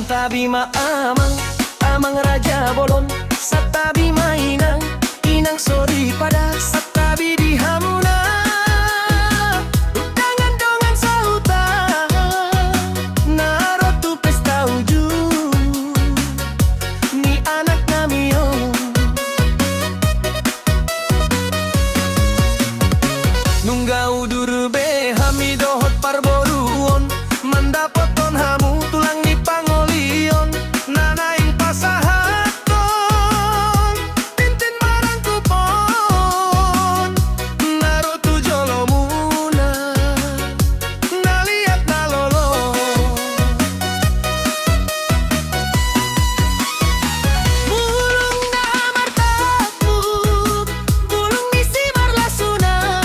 Santabi amang raja bolon, satabi inang sori pada satabi di hamuna. Undangan dongan sahuta, narotu pesta uju, ni anak namio. Nungga udur be hamidohot parboruon, mandapoton hamu tulang ni pangolion. Nanaing pasahaton, tintin marang kupon, narutu jolomuna, naliat nalolo. Bulung na martapu, bulung ni si marlasuna,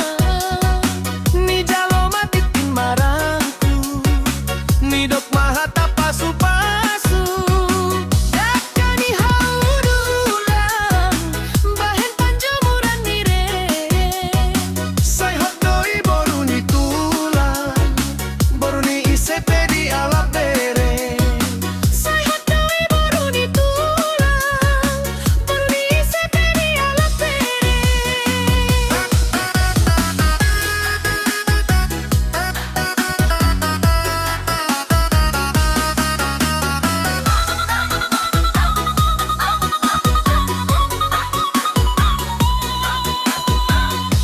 ni jaloma titin marangku, ni dok mahata pasu-pasu. Dakani haudulang, bahen panjamuran ni re. Say hotdoi boru ni tulang, boru ni isepe di alap bere. Say hotdoi boru ni tulang, boru ni isepe di alap bere.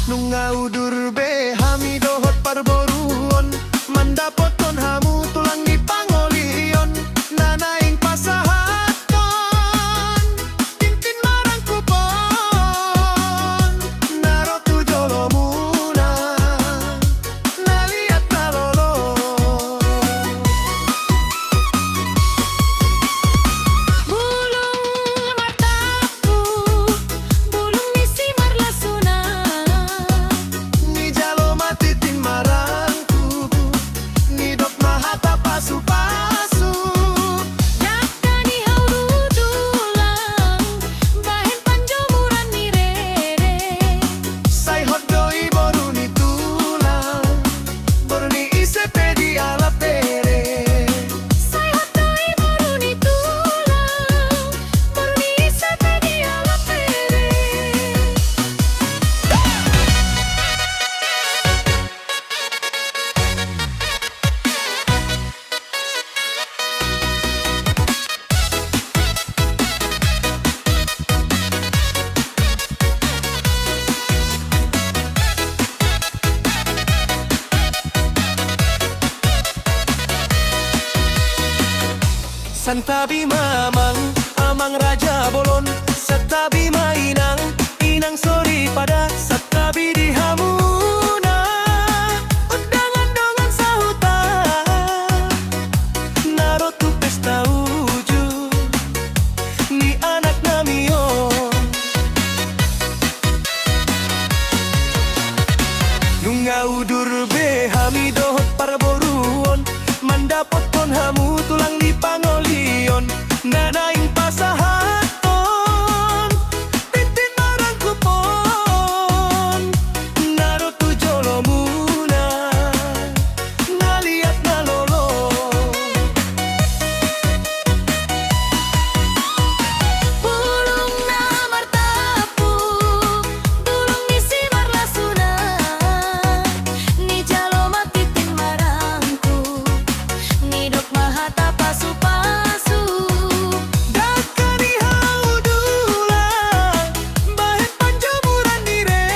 Nunga udur be hamidohot parboruon, mandapoton hamu tulang ni pangolion. Nanaing pasahaton, tintin marang kupon, narotu jolomuna, naliat nalolo. Bulung martapu, bulung ni si marlasuna, ni jaloma titin marangku, ni dok mahata pasu-pasu. Dakani haudulang, bahen panjamuran ni re. Say hotdoi boru ni tulang, boru ni isepe di alap bere. Say hotdoi boru ni tulang, boru ni isepe di alap bere. Santabi amang raja bolon, satabi inang sori pada satabi di hamuna. Undangan dongan sahuta, narotu pesta uju, ni anak namio. Nunga udur be hamidohot parboruon, mandapoton hamu tulang di pangolion. Nanaing pasahaton, tintin marang kupon, narotu jolomuna, naliat nalolo. Bulung na martapu, bulung ni si marlasuna, ni jaloma titin marangku, ni dok mahata pasu-pasu. Dakani haudulang, bahen panjamuran ni re.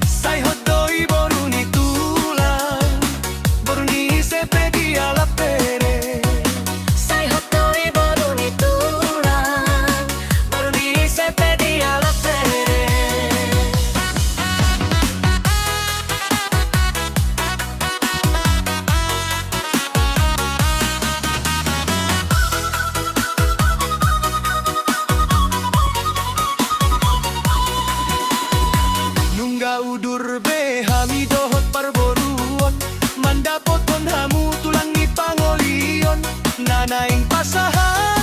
Say hotdoi boru ni tulang, boru ni isepe di alap bere. Say hotdoi boru ni tulang, boru ni isepe di alap bere. Nungga udur be hamidohot parboruon, mandapoton hamu tulang ni pangolion. Nanaing pasahaton,